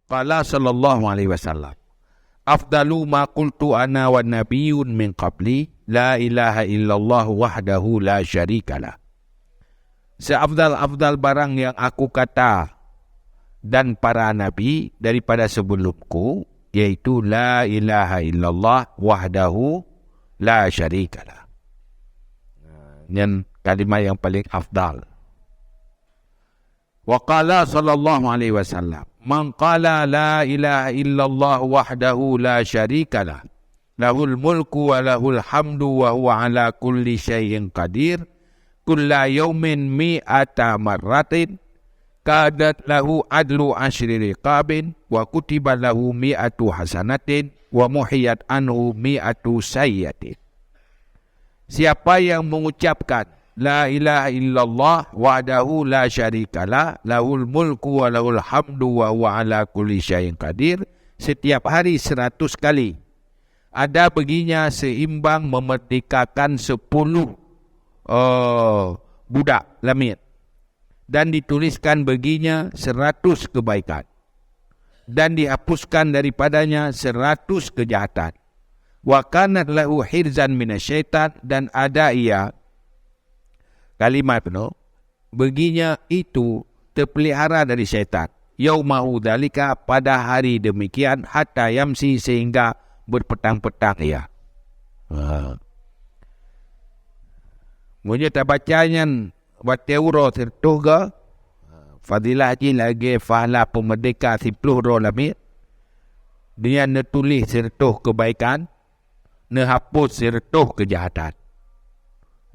Qala sallallahu alaihi wasallam, afdalu ma qultu ana wa nabiyyun min qabli, la ilaha illallah wahdahu la syarikalah. Seafdal-afdal barang yang aku kata dan para nabi daripada sebelumku, yaitu la ilaha illallah wahdahu la syarikalah. Ini kalimat yang paling afdal. Wa qala sallallahu alaihi wasallam, man qala la ilaha illallah wahdahu la syarikalah, lahul mulku wa lahul hamdu wa huwa ala kulli syai'in qadir, kulla yawmin mi'ata marratin, kadat lahu adlu ashri riqabin, wa kutiba lahu mi'atu hasanatin, wa muhiyat anhu mi'atu sayyatin. Siapa yang mengucapkan la ilaha illallah wahdahu la syarikalah, lahul mulku wa lahul hamdu wa huwa ala kulli syai'in qadir, setiap hari 100 kali, ada baginya seimbang memerdekakan 10 budak lamit, dan dituliskan baginya 100 kebaikan, dan dihapuskan daripadanya 100 kejahatan. Wa kanat lahu hirzan minasyaitan, dan ada ia, kalimat itu, baginya itu terpelihara dari syaitan. Yaumahu dzalika, pada hari demikian, hatta yamsi, sehingga berpetang-petang ia. Mungkin tak bacanya Wateuro tertuga fadilah ji lagi fahala pemerdeka 10 lamit. Dia netulis sertuh kebaikan, nehapus sertuh kejahatan.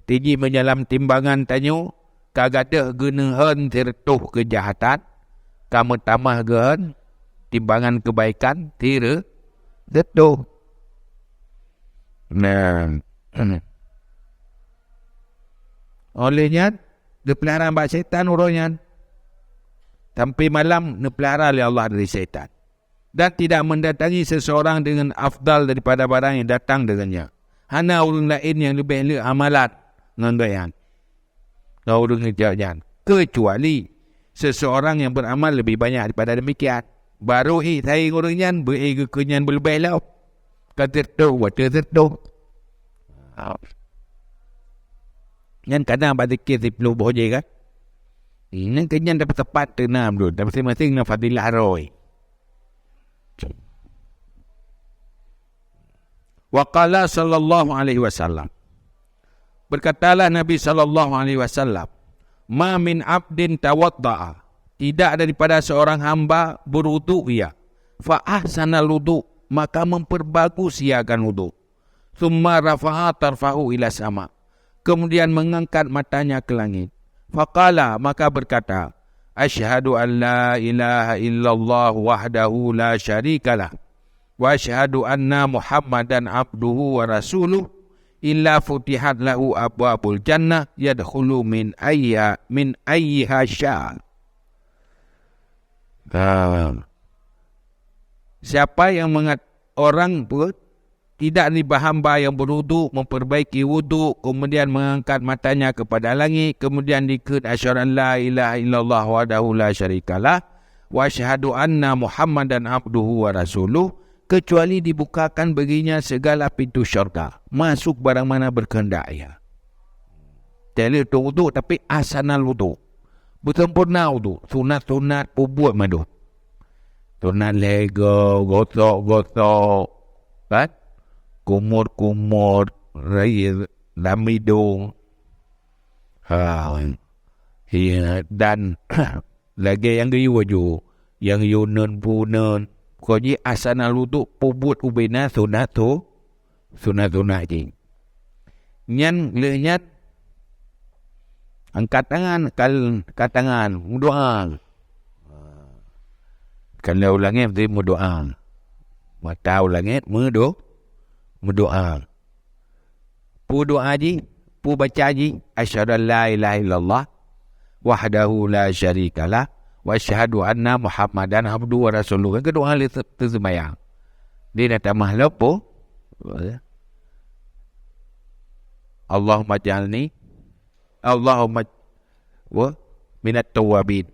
Tiji menyalam timbangan tanyo, kagada genehan sertuh kejahatan, kamu tamah gen timbangan kebaikan, tira sertuh. Nah, olehnya dia pelihara mbak syaitan urutnya. Sampai malam dia pelihara oleh Allah dari syaitan. Dan tidak mendatangi seseorang dengan afdal daripada barang yang datang dengannya. Hana orang lain yang lebih amalan nganggayan. Orang ngejauhnya. Kecuali seseorang yang beramal lebih banyak daripada demikian. Baru saya orangnya berkenyan berlebih lah. Kata tu, water tu. Yang kadang pada kes 10 bohje kan. Ini kenyan dapat tepat tenam dulu. Dan masing-masing nak fadilah roy. Wa qala sallallahu alaihi wasallam. Berkatalah Nabi sallallahu alaihi wasallam, ma min abdin tawadda'a, tidak daripada seorang hamba berwudu ia, fa ahsanal wudu, maka memperbagus ia akan wudu. Thumma rafa'a tarfahu ila sama, kemudian mengangkat matanya ke langit. Faqala, maka berkata, asyhadu an la ilaha illallah wahdahu la syarikalah, wa asyhadu anna Muhammadan abduhu wa rasuluh, illa futihat lahu abwabul jannah yadkhulu min ayyiha syaa. Siapa yang orang tidak riba hamba yang berwudu, memperbaiki wudu, kemudian mengangkat matanya kepada langit, kemudian dikut asyhadu an la ilaha illallah wahdahu la syarikalah, wa asyhadu anna Muhammadan abduhu wa rasuluh, kecuali dibukakan baginya segala pintu syurga, masuk barang mana berkehendak ia. Tidak itu wudu, tapi asanal wudu, bersempurna wudu, sunat-sunat buat madu, sunat lego, gosok-gosok, kan? Kumur-kumur, raya, lamidung, dan lagi yang waju, yang yunan punan, kau ni asanal wudu pubut ubena sunat je. Nyan lenyat angkat tangan, angkat tangan, doa. Kalau ulangnya mesti doa. Mata ulangnya berdoa. Pu doa ji, pu baca ji, asyhadu an la ilaha illallah wahdahu la syarikalah, wa asyhadu anna Muhammadan abduhu wa rasuluh. Kan doa le tersemayang. Dia nak tambah lepo. Allahumma ja'alni Allahumma wa minat tawabin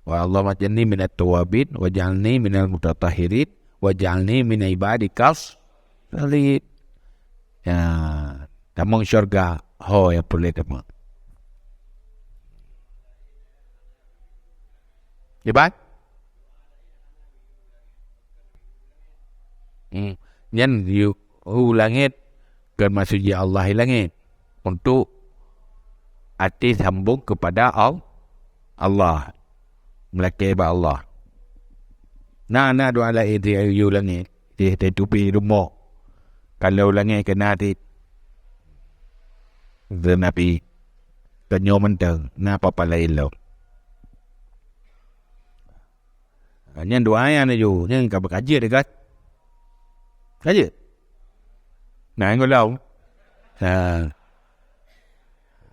Wa Allahumma ij'alni minat tawabin waj'alni minal mutatahhirin waj'alni min ibadikas salihin. Ya, tamang syurga ho yang boleh tamang. Dibat? Yan langit kan maksudnya Allah langit untuk hati sambung kepada Allah. Melaki ba Allah. Na doa la itu you langit. Dia tupi rumah. Kalau langit kena hati. Nabi kenyo mentang na apa lain lo. Nyan doa yang you nyan ka berkaji dekat. Kaji. Nah, engkau tahu.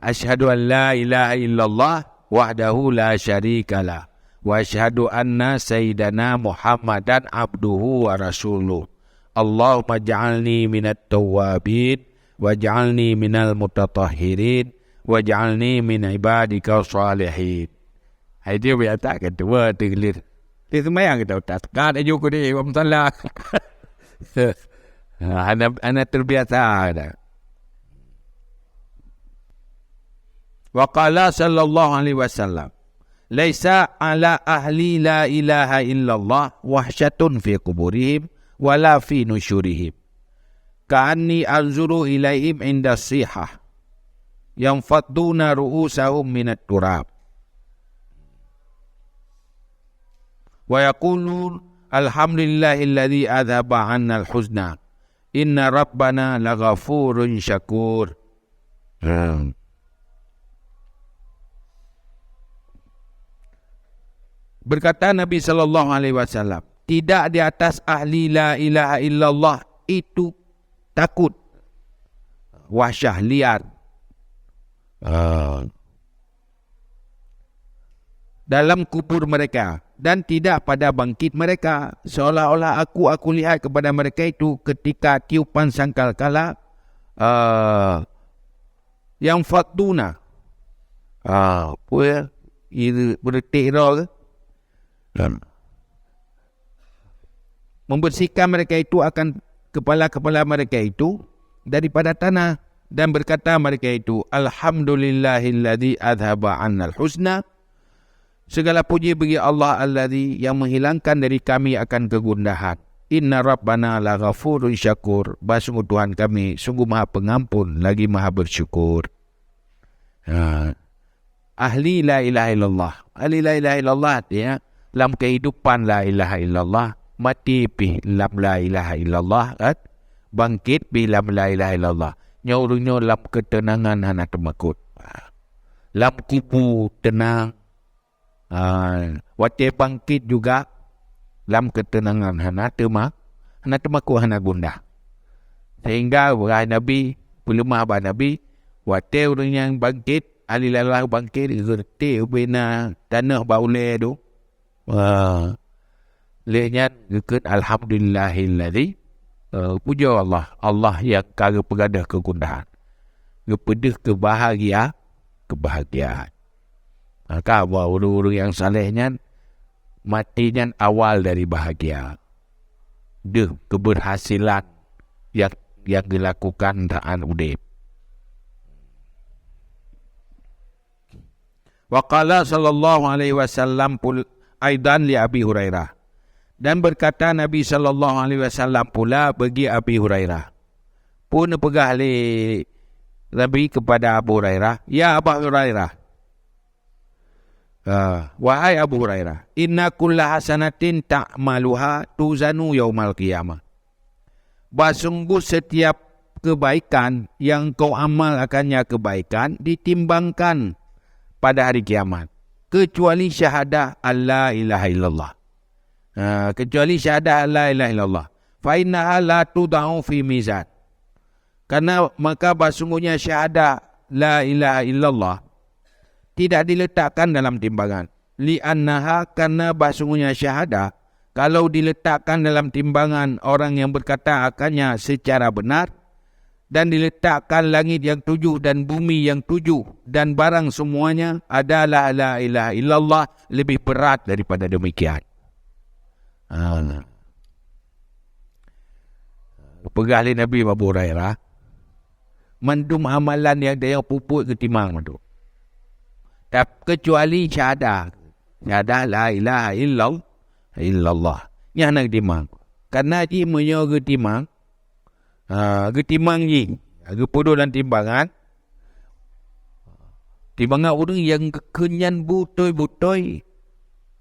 Asyhadu an la ilaha illallah wahdahu la syarikalah wa asyhadu anna sayyidana Muhammadan abduhu wa rasuluh. Allahumma ja'alni minat tawabin waj'alni minal mutatahhirin waj'alni min ibadika salihin. Hai dia berkata kedua tergelir. Dia semayang kita tak kat aja ko dia wa salah. Ana terbiasa dah. Wa qala sallallahu alaihi wasallam laisa ala ahli la ilaha illallah wahsyatun fi quburihim wala fi nusyurihim ka'anni anzuru ilaihim inda sihah yanfadduna ru'usahum minat turab wa yaqulun alhamdulillahilladzi adhaba 'anna al-huzna inna rabbana laghafurun syakur. Berkata Nabi sallallahu alaihi wasallam, tidak di atas ahli la ilaha illallah itu takut, wahsyah, liar. Dalam kubur mereka dan tidak pada bangkit mereka, seolah-olah aku lihat kepada mereka itu ketika tiupan sangkakala yang fatuna itu berdetik roh membersihkan mereka itu akan kepala-kepala mereka itu daripada tanah dan berkata mereka itu alhamdulillahilladzi adhaba 'annal husna. Segala puji bagi Allah alladzi yang menghilangkan dari kami akan kegundahan. Inna rabbana laghafurun syakur. Sungguh Tuhan kami sungguh Maha Pengampun lagi Maha Bersyukur. Ahli la ilaha illallah. Ahli la ilaha illallah ya. Dalam kehidupan la ilaha illallah, mati pi lam la ilaha illallah, bangkit pi lam la ilaha illallah. Nyaurunyo lam ketenangan hana temakut. Lam kubu tenang. Wate bangkit juga lam ketenangan hana temakut hana gundah. Sehingga wahai Nabi, belum abah Nabi, wate orang yang bangkit, ahli la ilaha bangkit, gerti ubina tanah baule tu. Lehnya gekut alhamdulillahilladzi puja Allah yang kagak pegadah kegundahan, ngepedih kebahagiaan. Maka orang-orang yang salehnya matinya awal dari bahagia, keberhasilan yang dilakukan daan udip. Wa qala sallallahu alaihi wasallam aidan li Abi Hurairah. Dan berkata Nabi sallallahu alaihi wasallam pula bagi Abi Hurairah. Pun pegah li Nabi kepada Abu Hurairah, ya Abu Hurairah. Wahai Abu Hurairah, inna kulla hasanatin ta'maluha tuzanu yaumal qiyamah. Sungguh setiap kebaikan yang kau amal akannya kebaikan ditimbangkan pada hari kiamat. Kecuali syahadah alla ilaha illallah. Kecuali syahadah alla ilaha illallah. Fa innaha la tudau fi mizan. Karena maka sungguhnya syahadah la ilaha illallah tidak diletakkan dalam timbangan. Li annaha karena sungguhnya syahadah kalau diletakkan dalam timbangan orang yang berkata akannya secara benar, dan diletakkan langit yang 7 dan bumi yang 7 dan barang semuanya adalah la ilaha illallah, lebih berat daripada demikian. Pegah li Nabi Abu Hurairah, mandum amalan yang dia puput ke timang tu. Tak kecuali syahadah la ilaha illallah. Yang nak timang. Karena dia menyo ke timang, ni, ke podo dan timbangan. Timbangan orang yang kenyan butoi-butoi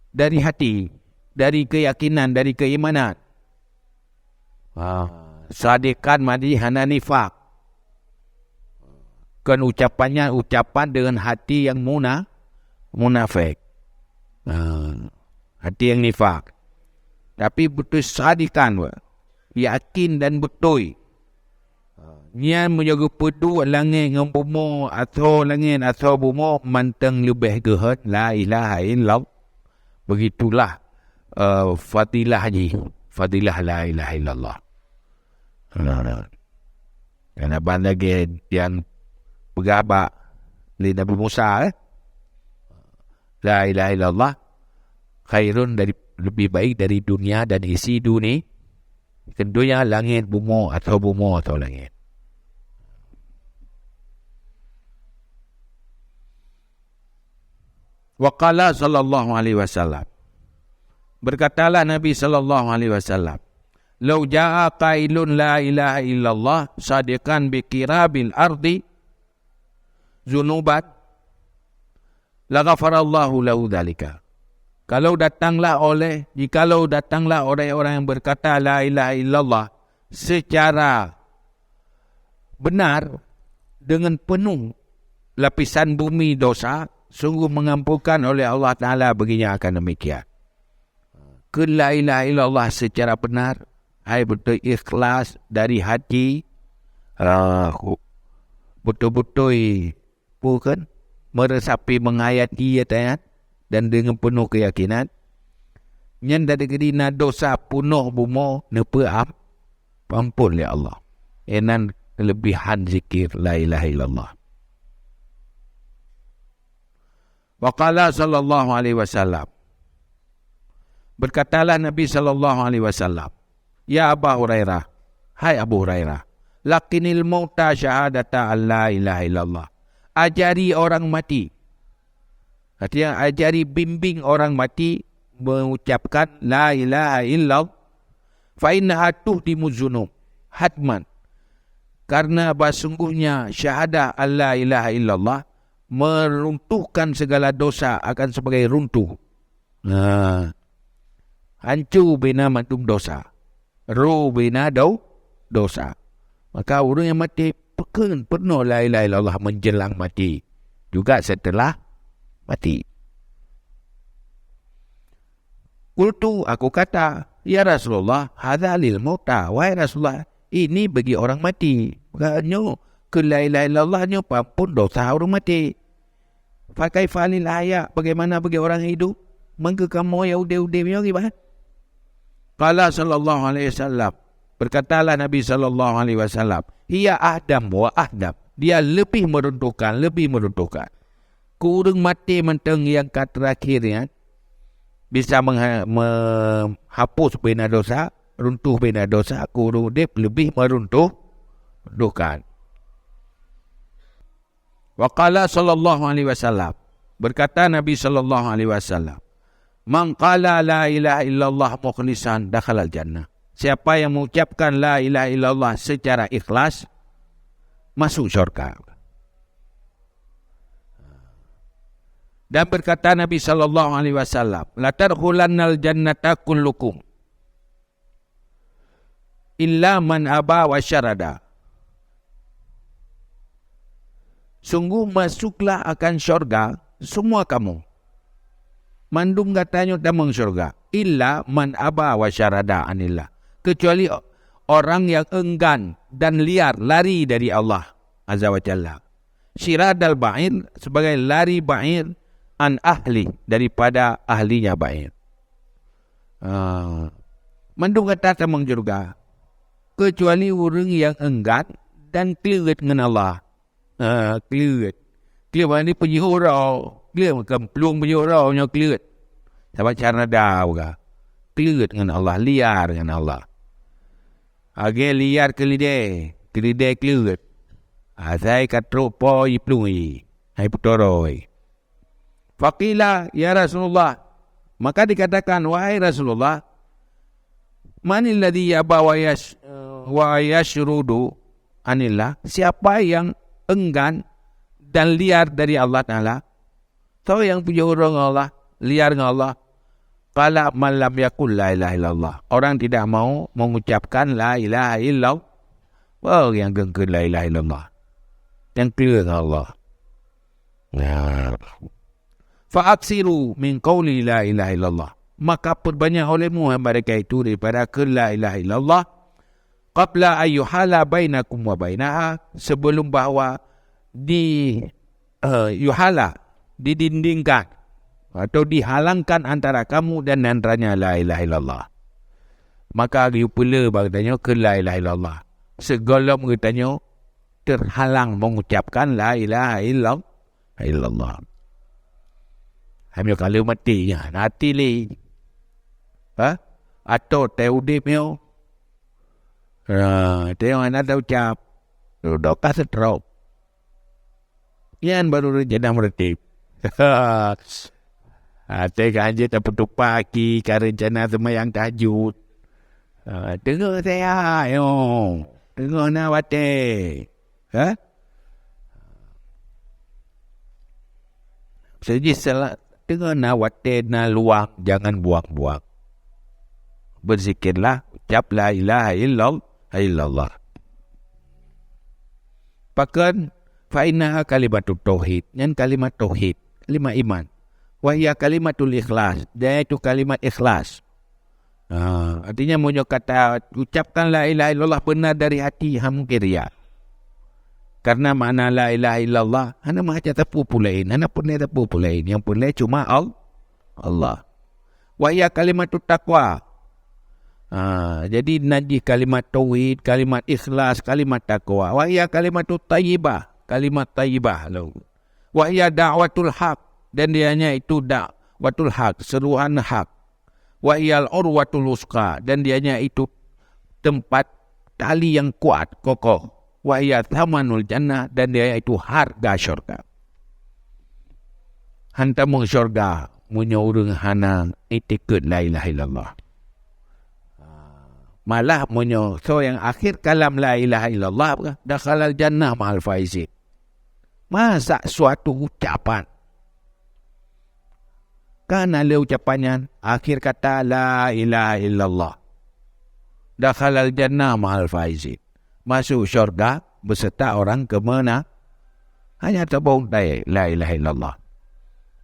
dari hati, dari keyakinan, dari keimanan. Sadikan madi hana nifak. Kan ucapannya ucapan dengan hati yang munafik. Hati yang nifak. Tapi betul sadikan, yakin dan betul. Nya menjaga pedu langit dengan bumi atau langit atau bumi manteng lebih gehat la ilaha illallah. Begitulah fadilah la ilaha illallah. Karena banda yang bergabak li Nabi Musa la ilaha illallah khairun, dari lebih baik dari dunia dan isi dunia. Tentunya langit bumi atau langit. Waqala sallallahu alaihi wasallam, berkatalah Nabi sallallahu alaihi wasallam, "Lau jaa qailun la ilaha illallah sadiqan bi kirabil ardi zunubat la ghafarallahu lahu dzalika." Jikalau datanglah orang-orang yang berkata la ilaha illallah secara benar dengan penuh lapisan bumi dosa, sungguh mengampunkan oleh Allah Ta'ala baginya akan demikian. Ke la ilaha illallah secara benar, betul ikhlas dari hati, betul-betul bukan meresapi menghayati dan dengan penuh keyakinan. Yang dari kedina dosa punuh bumo nepa ampun oleh Allah. Enan kelebihan zikir la ilaha illallah. Waqala sallallahu alaihi wasallam, berkatalah Nabi sallallahu alaihi wasallam, ya Abu Hurairah, hai Abu Hurairah, lakinil mauta syahadata alla ilaha illallah. Ajari orang mati. Artinya ajari, bimbing orang mati mengucapkan la ilaha illallah. Fa innaha tuhdimu dzunub hatman. Karena sesungguhnya syahadah alla ilaha illallah meruntuhkan segala dosa, akan sebagai runtuh. Hancur bina mantum dosa. Roh bina dosa. Maka orang yang mati penuh la ilaha illallah menjelang mati. Juga setelah mati. Qultu, aku kata, ya Rasulullah, hadza lil mauta. Wahai Rasulullah, ini bagi orang mati. Makanya ke la ilaha illallahnya pun dosa orang mati. Fakai falil ayat, bagaimana bagi orang hidup? Maka kamu ya udah gimana? Qala sallallahu alaihi wasallam, berkatalah Nabi sallallahu alaihi wasallam, hiya ahdam wa ahdam. Dia lebih meruntuhkan. Kurang mati menteng yang terakhirnya bisa menghapus bina dosa, runtuh bina dosa, kurang dia lebih meruntuhkan. Waqala sallallahu alaihi wasallam, berkata Nabi sallallahu alaihi wasallam, man qala la ilaha illallah mukhlishan dakhala al-jannah. Siapa yang mengucapkan la ilaha illallah secara ikhlas, masuk syurga. Dan berkata Nabi sallallahu alaihi wasallam, la tadkhulannal jannata kullukum illa man aba wa syarada. Sungguh masuklah akan syurga semua kamu. Mandum katanya damang syurga. Illa man aba wa syarada anillah. Kecuali orang yang enggan dan liar, lari dari Allah Azza wa Jalla. Syiradal ba'ir, sebagai lari ba'ir, an ahli, daripada ahlinya ba'ir. Mandum kata damang syurga. Kecuali orang yang enggan dan clear dengan Allah. Clear mana ni pergi hurau. Clear macam peluang pergi hurau nya clear. Sampai cara dah juga. Clear dengan Allah, liar dengan Allah. Age liar ke lidai clear. Saya katruk po iplungi. Hai putoroi. Faqila ya Rasulullah. Maka dikatakan, wahai Rasulullah, manil ladzi yaba wa yashrudu anillah, siapa yang enggan dan liar dari Allah Ta'ala? Tahu yang punya orang Allah, liar dengan Allah. Qala man lam yakul la ilaha illallah. Orang tidak mau mengucapkan la ilaha illallah. Wow, yang gengke la ilaha illallah. Yang clear dengan Allah. Fa'aksiru min qawli la ilaha illallah. Maka perbanyak olehmu mereka itu daripada ke la ilaha illallah. Qabla ayyuhala bainakum wa bainaha. Sebelum bahawa yuhala, didindingkan atau dihalangkan antara kamu dan antaranya la ilaha illallah. Maka you pula bertanya ke la ilaha illallah. Segala bertanya terhalang mengucapkan la ilaha illallah. Hamil kalau mati ya, nanti li. Atau teudip yo. Tengok anak tahu ucap. Doka setrop. Yan baru rencana meretip. Tengok anjir tak pagi ke rencana semayang tahajud. Tengok saya yo. Tengok nak wate. Sejak salah. Tengok nak wate na luang. Jangan buang-buang. Berzikirlah. Ucap la ilaha illallah. Bahkan fa'innaha kalimatut tauhid. Yang kalimat tauhid. Kalimat iman. Wahia kalimatul ikhlas. Dia itu kalimat ikhlas. Artinya munyo kata ucapkan la ilaha illallah benar dari hati mungkin riya. Karena makna la ilaha illallah hana maca tepu pulain, hana pernah tepu pulain. Yang pernah cuma Allah. Wahia kalimatut taqwa. Jadi najis kalimat tauhid, kalimat ikhlas, kalimat taqwa. Wahia kalimatut tayyibah, kalimat tayyibah. Wahia da'watul haq. Dan dianya itu da'watul haq, seruan haq. Wahiyal urwatul usqa. Dan dianya itu tempat tali yang kuat, kokoh. Wahiyat thamanul jannah. Dan dia itu harga syurga. Hantamung syurga. Munyurung hana itikut la ilaha illallah. Malah munyo. So yang akhir kalam la ilaha illallah. Dakhalal jannah ma'al faizin. Masa suatu ucapan. Kan ada ucapannya akhir kata la ilaha illallah. Dakhalal jannah ma'al faizin. Masuk syurga beserta orang ke mana? Hanya terbong la ilaha illallah.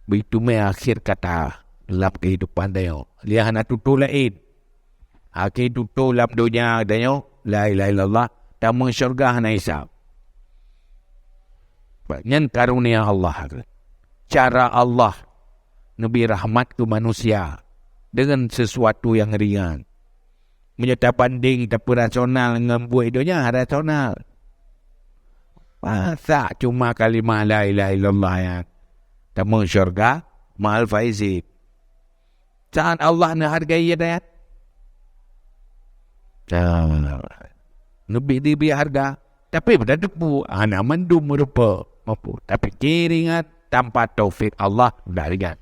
Begitu akhir kata dalam kehidupan dia. Dia hanya tutur lain. Akhir tutur dalam dunia dia la ilaha illallah. Tamu syurga hanya hisab. Banyak karunia Allah. Cara Allah Nabi rahmat ke manusia dengan sesuatu yang ringan. Menyata banding tapi rasional dengan buat hidupnya rasional. Masa cuma kalimah la ilaha illallah yang tamu syurga ma'al faizin. Saat Allah nak hargai dia. Nabi dia harga. Tapi pada tepu. Anak mendum merupa. Tapi kiringat tanpa taufik Allah dah ringan.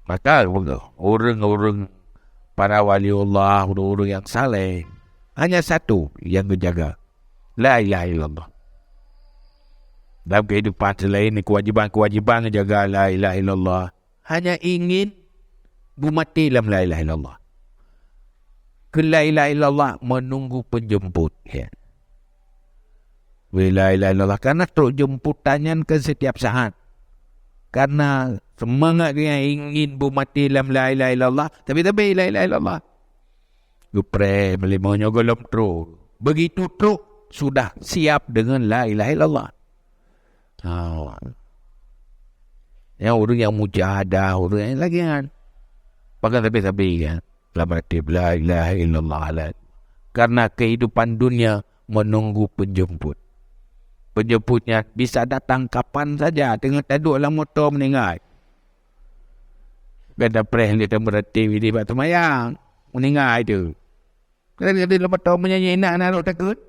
Maka orang-orang para wali Allah, orang-orang yang saleh, hanya satu yang menjaga. La ilaha illallah. Dalam kehidupan selain kewajiban-kewajiban menjaga la ilaha illallah. Hanya ingin mati dalam la ilaha illallah. Ke la ilaha illallah menunggu penjemput. La ilaha illallah. Karena teruk jemputannya ke setiap saat. Karena semangat dia ingin mati dalam la ilaha illallah. Tapi la ilaha illallah. Gupre melimanya golom teruk. Begitu teruk sudah siap dengan la ilaha illallah. Yang orang yang mujahadah, orang yang lagi kan. Bahkan tapi kan. Dalam hati la ilaha illallah. Karena kehidupan dunia menunggu penjemput. Penjemputnya bisa datang kapan saja. Tengah duduk dalam motor meninggal. Kata pres dia berhenti di batu mayang. Meninggal itu. Kata dia dalam motor menyanyi nak takut.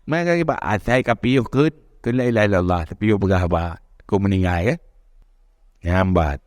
Mereka kata, saya kapiyuh ke la ilaha illallah. Kapiyuh bergahabat. Kau meninggal kan? Hambat.